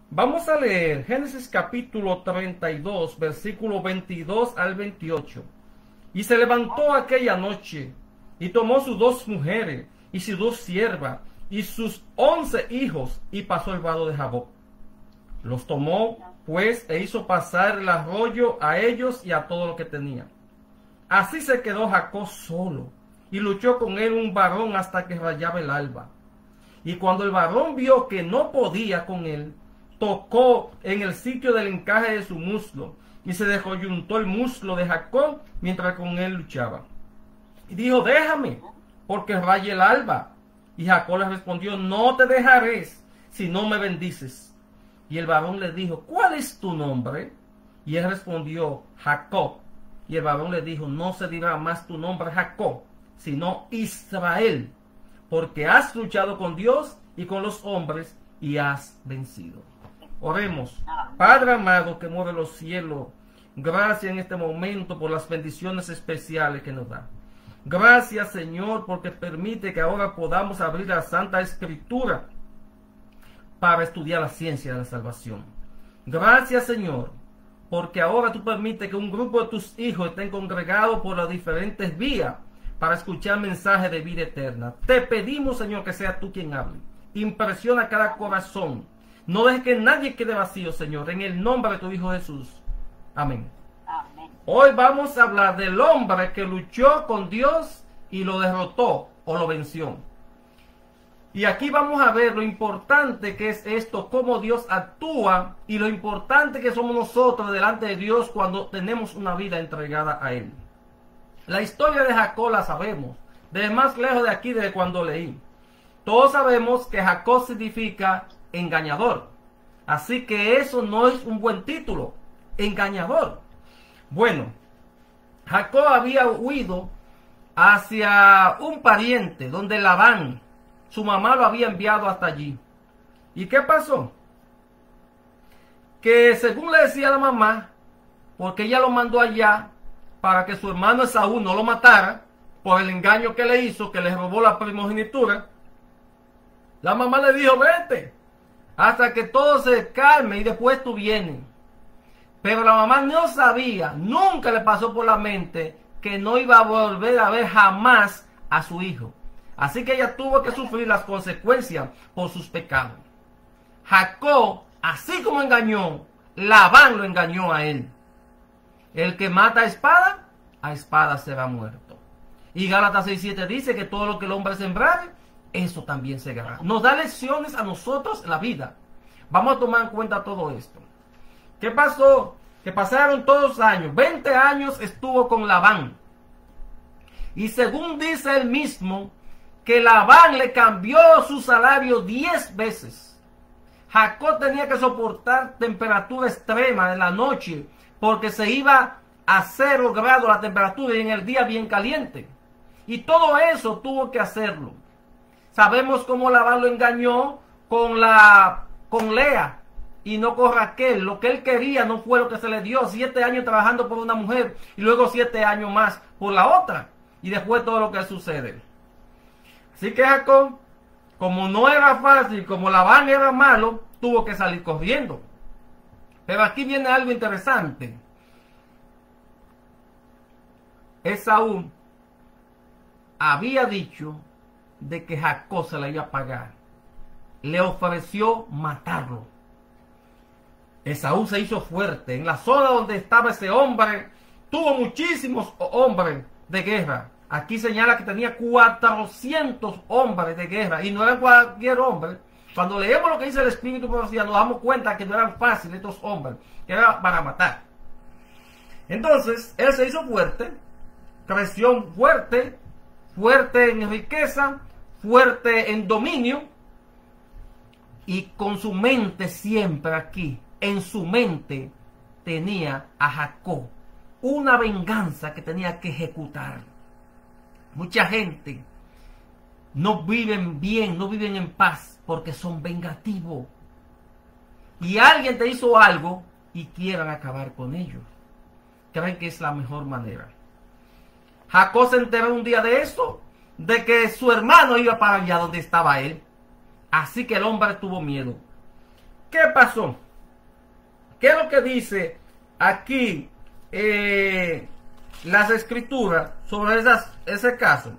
Vamos a leer Génesis capítulo 32, versículo 22 al 28. Y se levantó aquella noche, y tomó sus 2 mujeres, y sus 2 siervas, y sus 11 hijos, y pasó el vado de Jaboc. Los tomó, pues, e hizo pasar el arroyo a ellos y a todo lo que tenía. Así se quedó Jacob solo, y luchó con él un varón hasta que rayaba el alba. Y cuando el varón vio que no podía con él, tocó en el sitio del encaje de su muslo, y se descoyuntó el muslo de Jacob mientras con él luchaba. Y dijo: déjame, porque raye el alba. Y Jacob le respondió: no te dejaré, si no me bendices. Y el varón le dijo: ¿cuál es tu nombre? Y él respondió: Jacob. Y el varón le dijo: no se dirá más tu nombre Jacob, sino Israel, porque has luchado con Dios y con los hombres y has vencido. Oremos. Padre amado que mueve los cielos, gracias en este momento por las bendiciones especiales que nos da. Gracias, Señor, porque permite que ahora podamos abrir la Santa Escritura para estudiar la ciencia de la salvación. Gracias, Señor, porque ahora tú permites que un grupo de tus hijos estén congregados por las diferentes vías para escuchar mensajes de vida eterna. Te pedimos, Señor, que sea tú quien hable. Impresiona cada corazón. No dejes que nadie quede vacío, Señor, en el nombre de tu Hijo Jesús. Amén. Amén. Hoy vamos a hablar del hombre que luchó con Dios y lo derrotó o lo venció. Y aquí vamos a ver lo importante que es esto, cómo Dios actúa y lo importante que somos nosotros delante de Dios cuando tenemos una vida entregada a Él. La historia de Jacob la sabemos, desde más lejos de aquí, desde cuando leí. Todos sabemos que Jacob significa engañador. Así que eso no es un buen título, engañador. Bueno, Jacob había huido hacia un pariente donde Labán, su mamá, lo había enviado hasta allí. ¿Y qué pasó? Que según le decía la mamá, porque ella lo mandó allá para que su hermano Esaú no lo matara por el engaño que le hizo, que le robó la primogenitura, la mamá le dijo: vete hasta que todo se calme y después tú vienes. Pero la mamá no sabía, nunca le pasó por la mente que no iba a volver a ver jamás a su hijo. Así que ella tuvo que sufrir las consecuencias por sus pecados. Jacob, así como engañó, Labán lo engañó a él. El que mata a espada será muerto. Y Gálatas 6:7 dice que todo lo que el hombre sembrare, eso también segará. Nos da lecciones a nosotros en la vida. Vamos a tomar en cuenta todo esto. ¿Qué pasó? Que pasaron todos los años. 20 años estuvo con Labán. Y según dice él mismo, que Labán le cambió su salario 10 veces. Jacob tenía que soportar temperatura extrema en la noche, porque se iba a 0 grados la temperatura y en el día bien caliente. Y todo eso tuvo que hacerlo. Sabemos cómo Labán lo engañó con Lea y no con Raquel. Lo que él quería no fue lo que se le dio. 7 años trabajando por una mujer y luego 7 años más por la otra. Y después todo lo que sucede. Así que Jacob, como no era fácil, como Labán era malo, tuvo que salir corriendo. Pero aquí viene algo interesante. Esaú había dicho de que Jacob se la iba a pagar. Le ofreció matarlo. Esaú se hizo fuerte. En la zona donde estaba ese hombre, tuvo muchísimos hombres de guerra. Aquí señala que tenía 400 hombres de guerra. Y no eran cualquier hombre. Cuando leemos lo que dice el Espíritu Profecía, nos damos cuenta que no eran fáciles estos hombres, que era para matar. Entonces, él se hizo fuerte, creció fuerte, fuerte en riqueza, fuerte en dominio, y con su mente siempre aquí, en su mente, tenía a Jacob una venganza que tenía que ejecutar. Mucha gente no viven bien, no viven en paz, porque son vengativos. Y alguien te hizo algo y quieren acabar con ellos. Creen que es la mejor manera. Jacob se enteró un día de esto, de que su hermano iba para allá donde estaba él. Así que el hombre tuvo miedo. ¿Qué ¿qué pasó? ¿Qué es lo que dice aquí las escrituras sobre ese caso?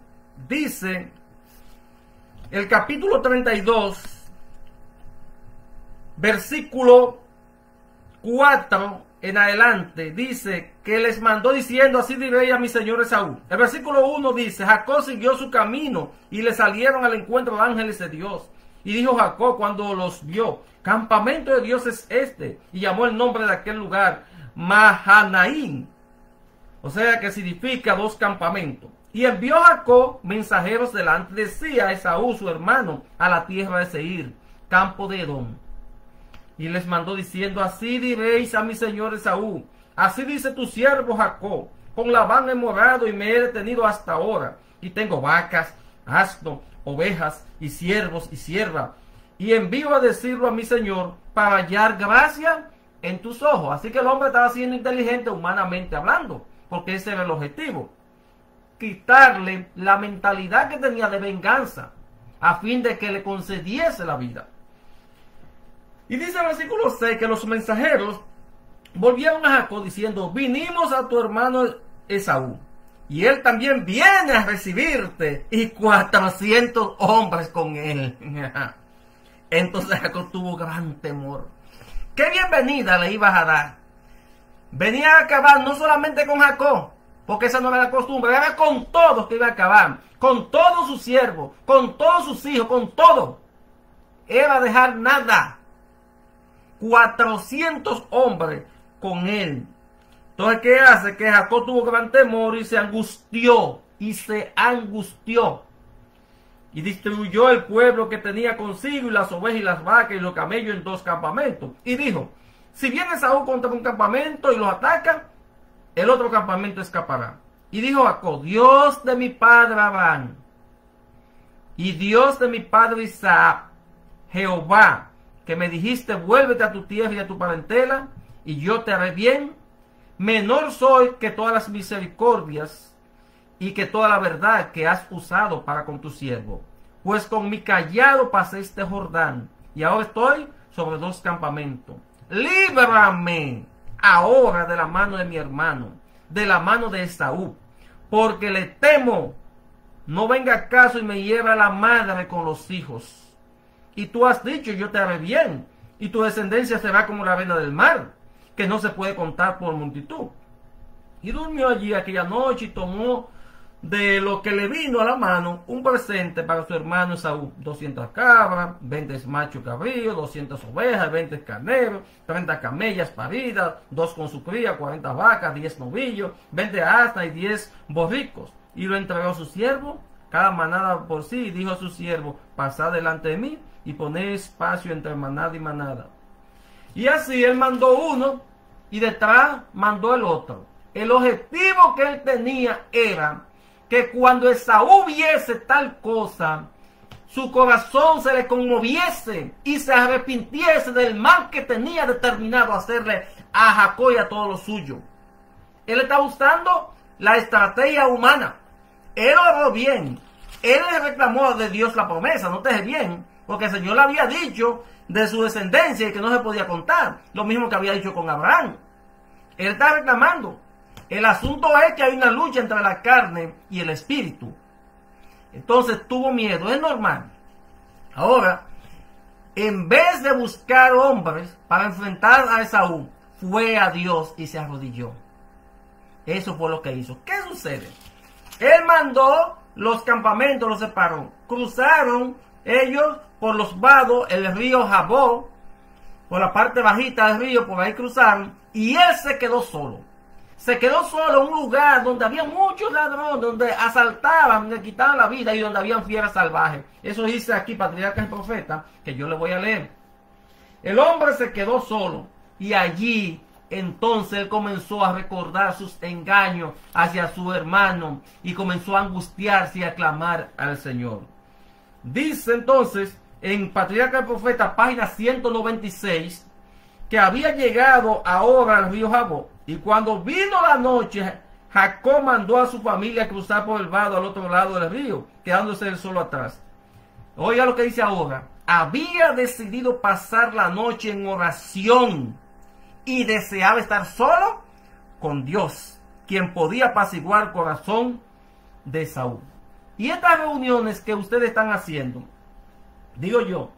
Dice el capítulo 32, versículo 4 en adelante, dice que les mandó diciendo: así diré a mi señor Esaú. El versículo 1 dice: Jacob siguió su camino y le salieron al encuentro ángeles de Dios. Y dijo Jacob cuando los vio: campamento de Dios es este. Y llamó el nombre de aquel lugar Mahanaim, o sea que significa dos campamentos. Y envió Jacob mensajeros delante de sí a Esaú su hermano a la tierra de Seir, campo de Edom. Y les mandó diciendo: así diréis a mi señor Esaú: así dice tu siervo Jacob, con Labán he morado y me he detenido hasta ahora, y tengo vacas, asno, ovejas y siervos y siervas, y envío a decirlo a mi señor para hallar gracia en tus ojos. Así que el hombre estaba siendo inteligente humanamente hablando, porque ese era el objetivo: quitarle la mentalidad que tenía de venganza, a fin de que le concediese la vida. Y dice el versículo 6 que los mensajeros volvieron a Jacob diciendo: vinimos a tu hermano Esaú, y él también viene a recibirte, y 400 hombres con él. Entonces Jacob tuvo gran temor. ¿Qué bienvenida le ibas a dar? Venía a acabar no solamente con Jacob, porque esa no era la costumbre, era con todos que iba a acabar, con todos sus siervos, con todos sus hijos, con todo. Era a dejar nada. 400 hombres con él. Entonces, ¿qué hace? Que Jacob tuvo gran temor y se angustió. Y distribuyó el pueblo que tenía consigo, y las ovejas y las vacas y los camellos en dos campamentos. Y dijo: si viene Esaú contra un campamento y los ataca, el otro campamento escapará. Y dijo Jacob: Dios de mi padre Abraham y Dios de mi padre Isaac, Jehová, que me dijiste: vuélvete a tu tierra y a tu parentela, y yo te haré bien, menor soy que todas las misericordias y que toda la verdad que has usado para con tu siervo. Pues con mi cayado pasé este Jordán, y ahora estoy sobre dos campamentos. Líbrame ahora de la mano de mi hermano, de la mano de Esaú, porque le temo, no venga acaso y me lleve a la madre con los hijos. Y tú has dicho: yo te haré bien, y tu descendencia será como la arena del mar, que no se puede contar por multitud. Y durmió allí aquella noche y tomó de lo que le vino a la mano un presente para su hermano Esaú: 200 cabras, 20 machos cabríos, 200 ovejas, 20 carneros, 30 camellas paridas, 2 con su cría, 40 vacas, 10 novillos, 20 asnas y 10 borricos. Y lo entregó a su siervo, cada manada por sí, y dijo a su siervo: pasad delante de mí y poned espacio entre manada y manada. Y así él mandó uno y detrás mandó el otro. El objetivo que él tenía era que cuando Esaú viese tal cosa, su corazón se le conmoviese y se arrepintiese del mal que tenía determinado hacerle a Jacob y a todo lo suyo. Él está usando la estrategia humana. Él oró bien. Él le reclamó de Dios la promesa, no te dejes bien, porque el Señor le había dicho de su descendencia y que no se podía contar. Lo mismo que había dicho con Abraham. Él está reclamando. El asunto es que hay una lucha entre la carne y el espíritu. Entonces tuvo miedo, es normal. Ahora, en vez de buscar hombres para enfrentar a Esaú, fue a Dios y se arrodilló. Eso fue lo que hizo. ¿Qué sucede? Él mandó los campamentos, los separó. Cruzaron ellos por los vados, el río Jabó, por la parte bajita del río, por ahí cruzaron, y él se quedó solo. Se quedó solo en un lugar donde había muchos ladrones, donde asaltaban, le quitaban la vida y donde habían fieras salvajes. Eso dice aquí Patriarcas y Profetas, que yo le voy a leer. El hombre se quedó solo y allí entonces él comenzó a recordar sus engaños hacia su hermano y comenzó a angustiarse y a clamar al Señor. Dice entonces en Patriarcas y Profetas, página 196, que había llegado ahora al río Jabó. Y cuando vino la noche, Jacob mandó a su familia a cruzar por el vado al otro lado del río, quedándose él solo atrás. Oiga lo que dice ahora. había decidido pasar la noche en oración y deseaba estar solo con Dios, quien podía apaciguar el corazón de Saúl. Y estas reuniones que ustedes están haciendo, digo yo,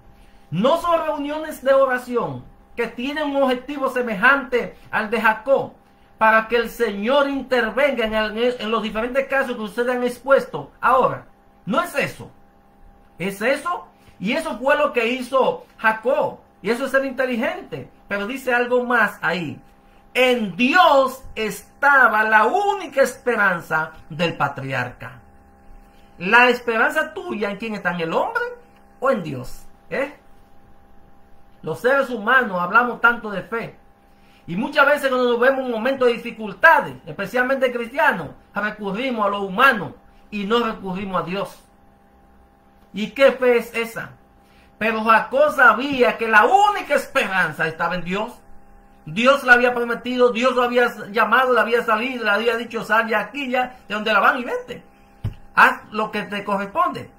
no son reuniones de oración que tienen un objetivo semejante al de Jacob, para que el Señor intervenga en los diferentes casos que ustedes han expuesto. Ahora, no es eso. Es eso, y eso fue lo que hizo Jacob. Y eso es ser inteligente. Pero dice algo más ahí. En Dios estaba la única esperanza del patriarca. La esperanza tuya, ¿en quién está? ¿En el hombre o en Dios? Los seres humanos hablamos tanto de fe. Y muchas veces cuando nos vemos en un momento de dificultades, especialmente cristianos, recurrimos a lo humano y no recurrimos a Dios. ¿Y qué fe es esa? Pero Jacob sabía que la única esperanza estaba en Dios. Dios le había prometido, Dios lo había llamado, le había salido, le había dicho, sal ya aquí, ya, de donde la van y vete. Haz lo que te corresponde.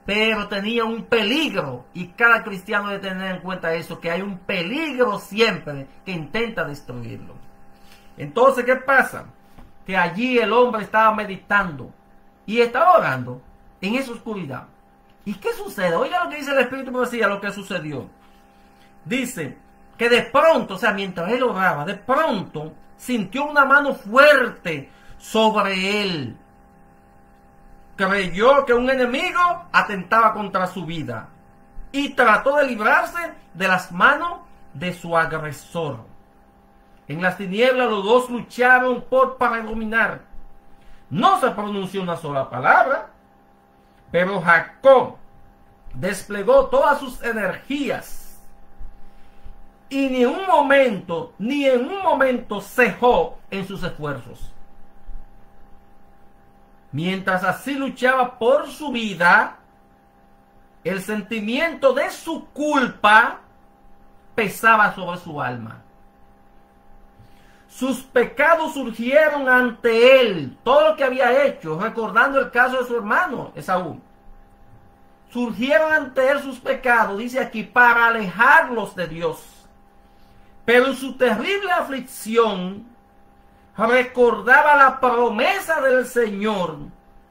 Pero tenía un peligro, y cada cristiano debe tener en cuenta eso, que hay un peligro siempre que intenta destruirlo. Entonces, ¿qué pasa? Que allí el hombre estaba meditando y estaba orando en esa oscuridad. ¿Y qué sucede? Oiga lo que dice el Espíritu Profecía, lo que sucedió. Dice que de pronto, o sea, mientras él oraba, de pronto sintió una mano fuerte sobre él. Creyó que un enemigo atentaba contra su vida y trató de librarse de las manos de su agresor. En las tinieblas los dos lucharon por predominar. No se pronunció una sola palabra, pero Jacob desplegó todas sus energías y ni en un momento cejó en sus esfuerzos. Mientras así luchaba por su vida, el sentimiento de su culpa pesaba sobre su alma. Sus pecados surgieron ante él, todo lo que había hecho, recordando el caso de su hermano Esaú. Surgieron ante él sus pecados, dice aquí, para alejarlos de Dios. Pero en su terrible aflicción, recordaba la promesa del Señor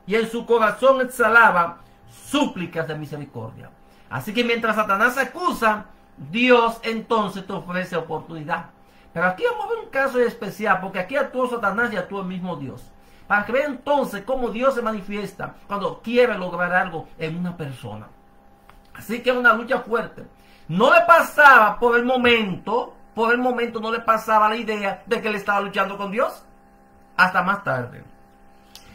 y en su corazón exhalaba súplicas de misericordia. Así que mientras Satanás se acusa, Dios entonces te ofrece oportunidad. Pero aquí vamos a ver un caso especial, porque aquí actuó Satanás y actuó el mismo Dios. Para que vean entonces cómo Dios se manifiesta cuando quiere lograr algo en una persona. Así que era una lucha fuerte. No le pasaba por el momento no le pasaba la idea de que él estaba luchando con Dios. Hasta más tarde.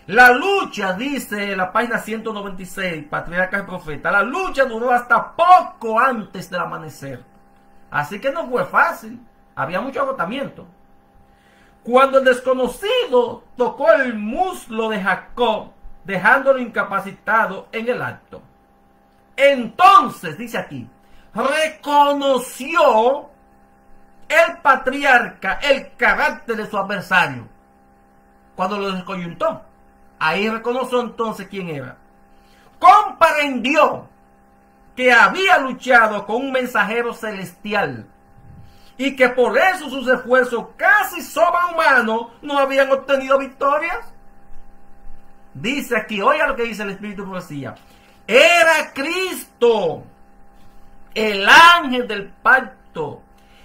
La lucha, dice la página 196, Patriarca y Profeta, la lucha duró hasta poco antes del amanecer. Así que no fue fácil. Había mucho agotamiento. Cuando el desconocido tocó el muslo de Jacob, dejándolo incapacitado en el acto. Entonces, dice aquí, reconoció el patriarca el carácter de su adversario. Cuando lo descoyuntó, ahí reconoció entonces quién era. Comprendió que había luchado con un mensajero celestial y que por eso sus esfuerzos casi sobrehumanos no habían obtenido victorias. Dice aquí, oiga lo que dice el Espíritu de Profecía. Era Cristo, el ángel del pacto,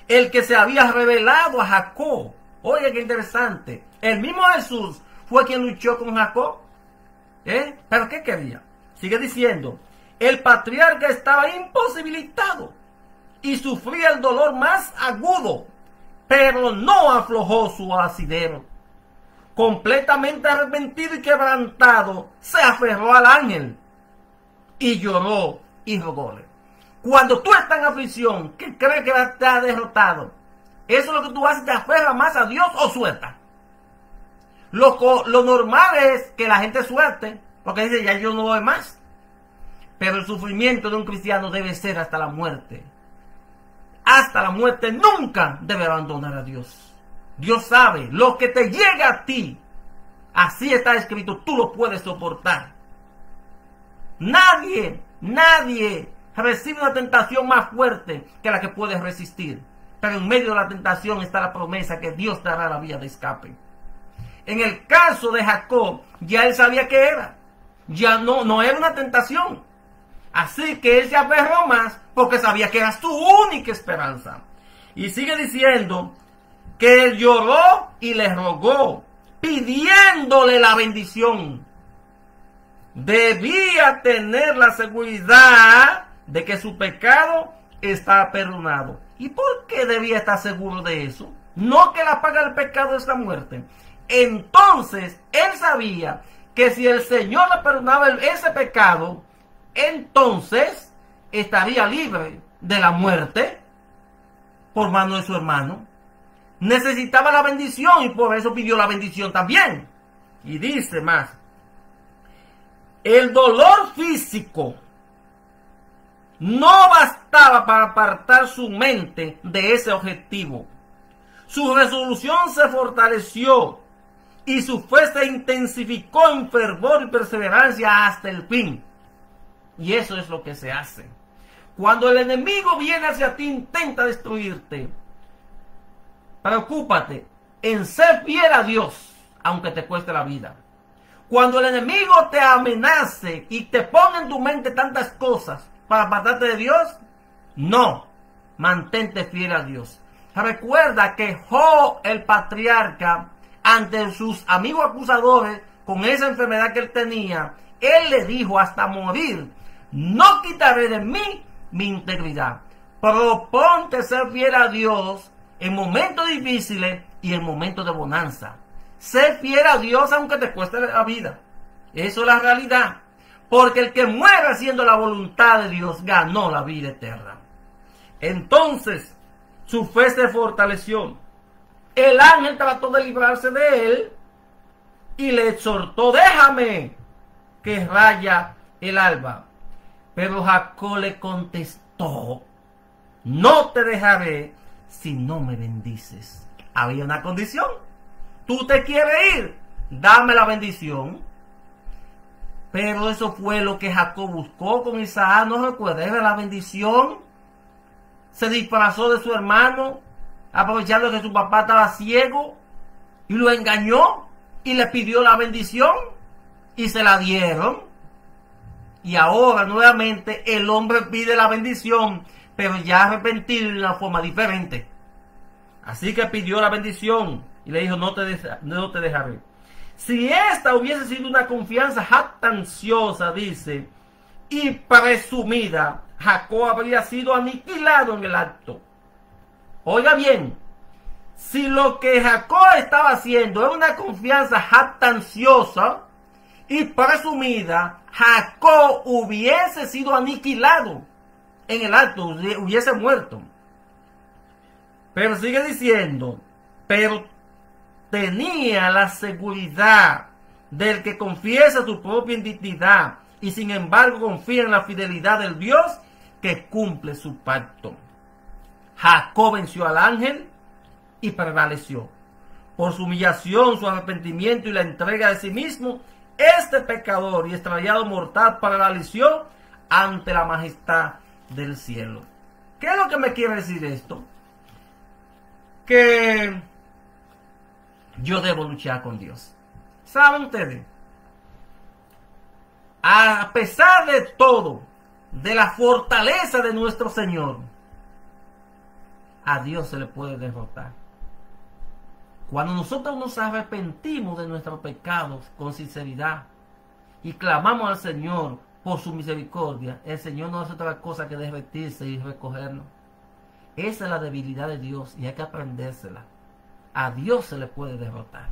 el que se había revelado a Jacob. Oiga qué interesante. El mismo Jesús fue quien luchó con Jacob. ¿Pero qué quería? Sigue diciendo, el patriarca estaba imposibilitado y sufría el dolor más agudo, pero no aflojó su asidero. Completamente arrepentido y quebrantado, se aferró al ángel y lloró y rogóle. Cuando tú estás en aflicción, que crees que te has derrotado, eso es lo que tú haces, te aferras más a Dios o suelta. Lo normal es que la gente suelte, porque dice, ya yo no doy más. Pero el sufrimiento de un cristiano debe ser hasta la muerte. Hasta la muerte nunca debe abandonar a Dios. Dios sabe, lo que te llega a ti, así está escrito, tú lo puedes soportar. Nadie recibe una tentación más fuerte que la que puedes resistir. Pero en medio de la tentación está la promesa que Dios dará la vía de escape. En el caso de Jacob, ya él sabía que era. Ya no era una tentación. Así que él se aferró más porque sabía que era su única esperanza. Y sigue diciendo que él lloró y le rogó, pidiéndole la bendición. Debía tener la seguridad de que su pecado está perdonado. ¿Y por qué debía estar seguro de eso? No que la paga del pecado es la muerte. Entonces, él sabía que si el Señor le perdonaba ese pecado, entonces estaría libre de la muerte por mano de su hermano. Necesitaba la bendición y por eso pidió la bendición también. Y dice más, el dolor físico no bastaba para apartar su mente de ese objetivo. Su resolución se fortaleció y su fe se intensificó en fervor y perseverancia hasta el fin. Y eso es lo que se hace. Cuando el enemigo viene hacia ti, intenta destruirte, preocúpate en ser fiel a Dios, aunque te cueste la vida. Cuando el enemigo te amenace y te ponga en tu mente tantas cosas para apartarte de Dios, no, mantente fiel a Dios. Recuerda que Job, el patriarca, ante sus amigos acusadores, con esa enfermedad que él tenía, él le dijo hasta morir, no quitaré de mí mi integridad. Proponte ser fiel a Dios en momentos difíciles y en momentos de bonanza. Sé fiel a Dios aunque te cueste la vida. Eso es la realidad. Porque el que muere haciendo la voluntad de Dios ganó la vida eterna. Entonces, su fe se fortaleció. El ángel trató de librarse de él y le exhortó, déjame que raya el alba. Pero Jacob le contestó, no te dejaré si no me bendices. Había una condición. Tú te quieres ir, dame la bendición. Pero eso fue lo que Jacob buscó con Isaac. No recuerda, era la bendición. Se disfrazó de su hermano, aprovechando que su papá estaba ciego, y lo engañó y le pidió la bendición y se la dieron. Y ahora nuevamente el hombre pide la bendición, pero ya arrepentido de una forma diferente. Así que pidió la bendición y le dijo, no te dejaré. Si esta hubiese sido una confianza jactanciosa, dice, y presumida, Jacob habría sido aniquilado en el acto. Oiga bien, si lo que Jacob estaba haciendo era una confianza jactanciosa y presumida, Jacob hubiese sido aniquilado en el acto, hubiese muerto. Pero sigue diciendo, pero tenía la seguridad del que confiesa su propia identidad y sin embargo confía en la fidelidad del Dios que cumple su pacto. Jacob venció al ángel y prevaleció. Por su humillación, su arrepentimiento y la entrega de sí mismo, este pecador y extraviado mortal prevaleció ante la majestad del cielo. ¿Qué es lo que me quiere decir esto? Que yo debo luchar con Dios. ¿Saben ustedes? A pesar de todo, de la fortaleza de nuestro Señor, a Dios se le puede derrotar. Cuando nosotros nos arrepentimos de nuestros pecados con sinceridad y clamamos al Señor por su misericordia, el Señor no hace otra cosa que derretirse y recogernos. Esa es la debilidad de Dios y hay que aprendérsela. A Dios se le puede derrotar.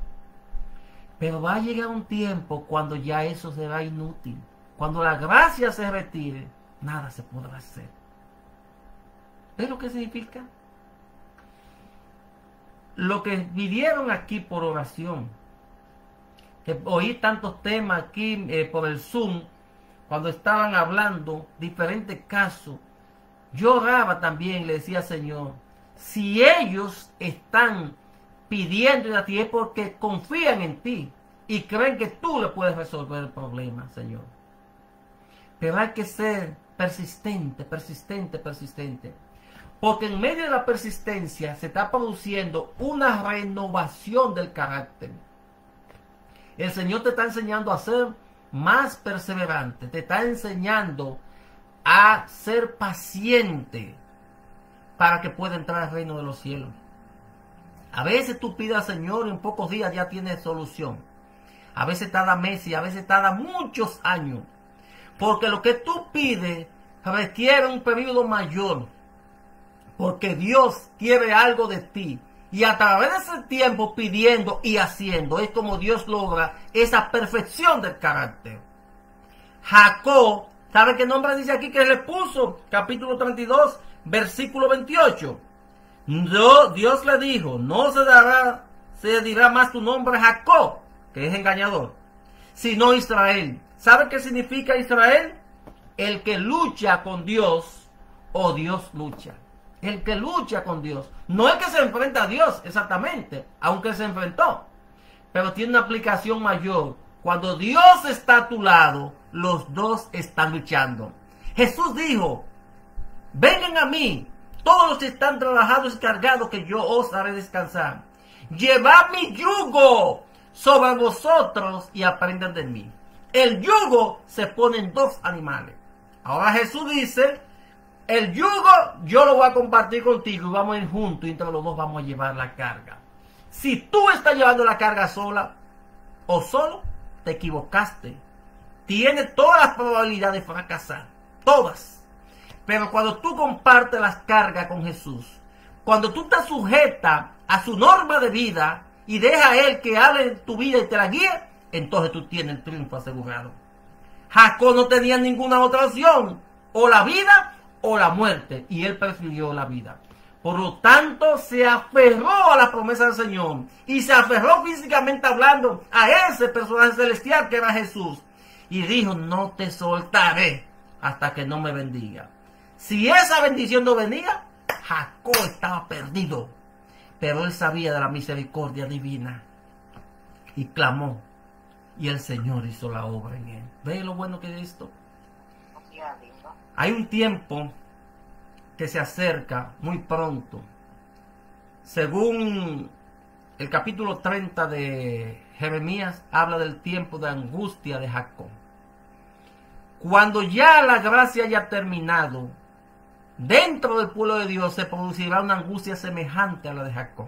Pero va a llegar un tiempo cuando ya eso será inútil. Cuando la gracia se retire, nada se podrá hacer. ¿Ves lo que significa? Lo que vivieron aquí por oración, que oí tantos temas aquí por el Zoom, cuando estaban hablando diferentes casos, yo oraba también, le decía, Señor, si ellos están pidiendo a ti es porque confían en ti y creen que tú le puedes resolver el problema, Señor. Pero hay que ser persistente, persistente, persistente. Porque en medio de la persistencia se está produciendo una renovación del carácter. El Señor te está enseñando a ser más perseverante, te está enseñando a ser paciente para que pueda entrar al reino de los cielos. A veces tú pides al Señor y en pocos días ya tienes solución. A veces tarda meses, a veces tarda muchos años. Porque lo que tú pides requiere un periodo mayor. Porque Dios quiere algo de ti. Y a través de ese tiempo pidiendo y haciendo, es como Dios logra esa perfección del carácter. Jacob, ¿sabe qué nombre dice aquí que le puso? Capítulo 32, versículo 28. Dios le dijo, no se dirá más tu nombre Jacob, que es engañador, sino Israel. ¿Sabe qué significa Israel? El que lucha con Dios o Dios lucha. El que lucha con Dios. No el que se enfrenta a Dios, exactamente, aunque se enfrentó. Pero tiene una aplicación mayor. Cuando Dios está a tu lado, los dos están luchando. Jesús dijo, vengan a mí, todos los que están trabajados y cargados, que yo os haré descansar. Llevad mi yugo sobre vosotros y aprendan de mí. El yugo se pone en dos animales. Ahora Jesús dice, el yugo yo lo voy a compartir contigo y vamos a ir juntos y entre los dos vamos a llevar la carga. Si tú estás llevando la carga sola o solo, te equivocaste. Tienes todas las probabilidades de fracasar. Todas. Pero cuando tú compartes las cargas con Jesús, cuando tú estás sujeta a su norma de vida y deja a Él que hable en tu vida y te la guíe, entonces tú tienes el triunfo asegurado. Jacob no tenía ninguna otra opción, o la vida o la muerte, y él prefirió la vida. Por lo tanto, se aferró a la promesa del Señor y se aferró físicamente hablando a ese personaje celestial que era Jesús, y dijo, no te soltaré hasta que no me bendiga. Si esa bendición no venía, Jacob estaba perdido, pero él sabía de la misericordia divina y clamó, y el Señor hizo la obra en él. ¿Ve lo bueno que es esto? Hay un tiempo que se acerca muy pronto. Según el capítulo 30 de Jeremías, habla del tiempo de angustia de Jacob. Cuando ya la gracia haya terminado, dentro del pueblo de Dios se producirá una angustia semejante a la de Jacob.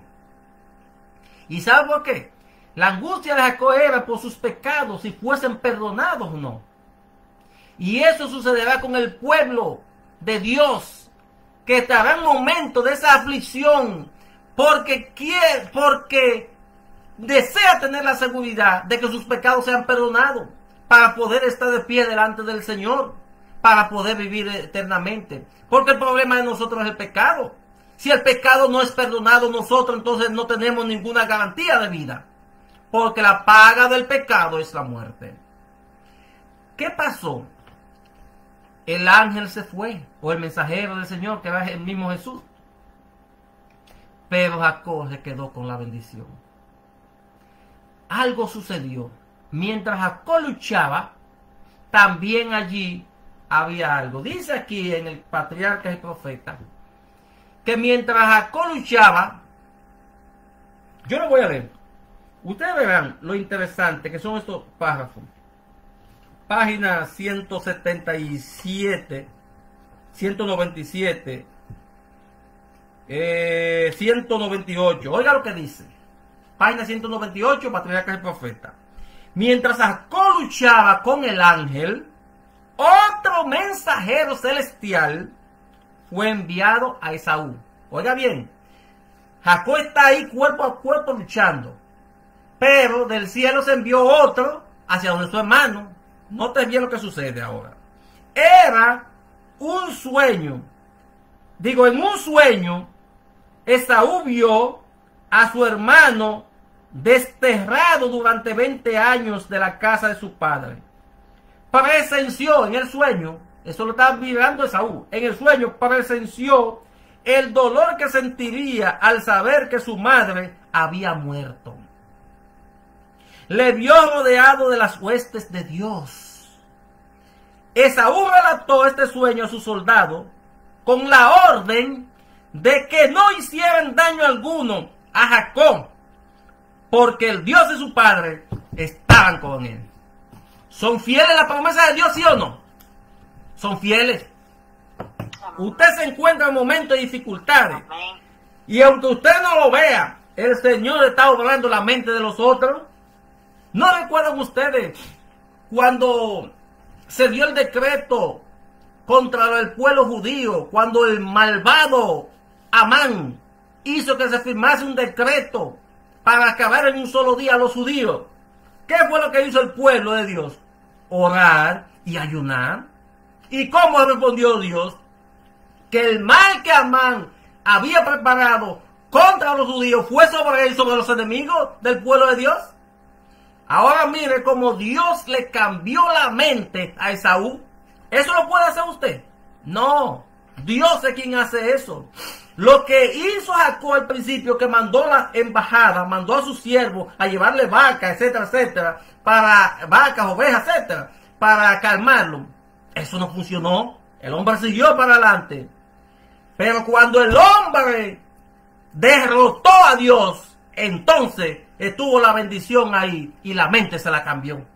¿Y sabe por qué? La angustia de Jacob era por sus pecados, si fuesen perdonados o no. Y eso sucederá con el pueblo de Dios, que estará en momento de esa aflicción, porque desea tener la seguridad de que sus pecados sean perdonados, para poder estar de pie delante del Señor, para poder vivir eternamente. Porque el problema de nosotros es el pecado. Si el pecado no es perdonado nosotros, entonces no tenemos ninguna garantía de vida, porque la paga del pecado es la muerte. ¿Qué pasó? El ángel se fue, o el mensajero del Señor, que era el mismo Jesús. Pero Jacob se quedó con la bendición. Algo sucedió. Mientras Jacob luchaba, también allí había algo. Dice aquí en el Patriarca y Profeta, que mientras Jacob luchaba, yo lo voy a leer. Ustedes verán lo interesante que son estos párrafos. Página 177, 197, 198. Oiga lo que dice. Página 198, Patriarca y Profeta. Mientras Jacob luchaba con el ángel, otro mensajero celestial fue enviado a Esaú. Oiga bien, Jacob está ahí cuerpo a cuerpo luchando, pero del cielo se envió otro hacia donde su hermano. Note bien lo que sucede ahora. Era un sueño. Digo, en un sueño, Esaú vio a su hermano desterrado durante 20 años de la casa de su padre. Presenció en el sueño, eso lo estaba mirando Esaú, en el sueño presenció el dolor que sentiría al saber que su madre había muerto. Le vio rodeado de las huestes de Dios. Esaú relató este sueño a sus soldados con la orden de que no hicieran daño alguno a Jacob, porque el Dios de su padre estaban con él. ¿Son fieles a la promesa de Dios, sí o no? Son fieles. Usted se encuentra en momentos de dificultades, y aunque usted no lo vea, el Señor está obrando la mente de los otros. ¿No recuerdan ustedes cuando se dio el decreto contra el pueblo judío, cuando el malvado Amán hizo que se firmase un decreto para acabar en un solo día a los judíos? ¿Qué fue lo que hizo el pueblo de Dios? Orar y ayunar. ¿Y cómo respondió Dios? Que el mal que Amán había preparado contra los judíos fue sobre él, sobre los enemigos del pueblo de Dios. Ahora mire cómo Dios le cambió la mente a Esaú. ¿Eso lo puede hacer usted? No, Dios es quien hace eso. Lo que hizo Jacob al principio, que mandó la embajada, mandó a sus siervos a llevarle vacas, etcétera, etcétera, para vacas, ovejas, etcétera, para calmarlo. Eso no funcionó. El hombre siguió para adelante. Pero cuando el hombre derrotó a Dios, entonces estuvo la bendición ahí y la mente se la cambió.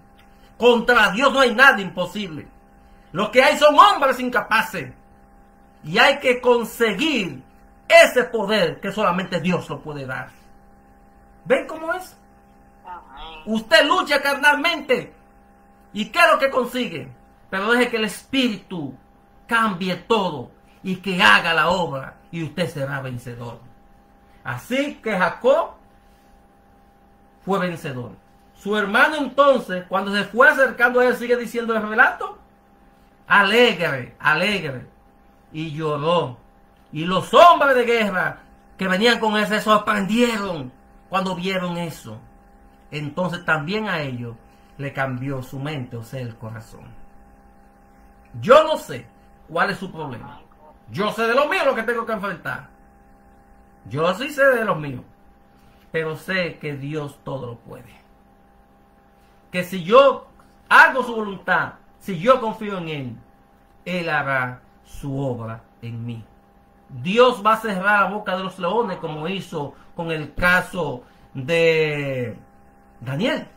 Contra Dios no hay nada imposible. Lo que hay son hombres incapaces. Y hay que conseguir ese poder que solamente Dios lo puede dar. ¿Ven cómo es? Usted lucha carnalmente. ¿Y qué es lo que consigue? Pero deje que el Espíritu cambie todo y que haga la obra, y usted será vencedor. Así que Jacob fue vencedor. Su hermano entonces, cuando se fue acercando a él, sigue diciendo el relato: alegre, alegre. Y lloró. Y los hombres de guerra que venían con él se sorprendieron cuando vieron eso. Entonces también a ellos le cambió su mente, o sea, el corazón. Yo no sé cuál es su problema. Yo sé de lo mío lo que tengo que enfrentar. Yo sí sé de lo mío. Pero sé que Dios todo lo puede. Que si yo hago su voluntad, si yo confío en Él, Él hará su obra en mí. Dios va a cerrar la boca de los leones, como hizo con el caso de Daniel.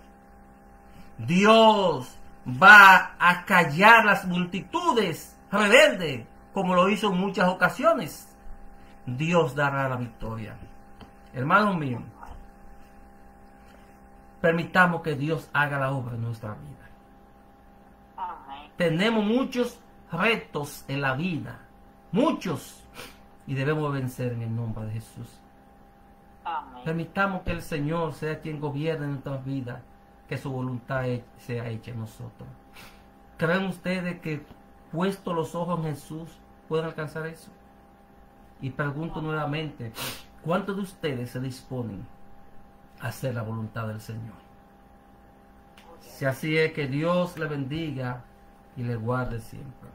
Dios va a callar las multitudes rebeldes, como lo hizo en muchas ocasiones. Dios dará la victoria. Hermanos míos, permitamos que Dios haga la obra en nuestra vida. Tenemos muchos retos en la vida, muchos, y debemos vencer en el nombre de Jesús. Permitamos que el Señor sea quien gobierne nuestras vidas, que su voluntad sea hecha en nosotros. ¿Creen ustedes que puesto los ojos en Jesús pueden alcanzar eso? Y pregunto nuevamente, ¿cuántos de ustedes se disponen a hacer la voluntad del Señor? Si así es, que Dios le bendiga y le guarde siempre.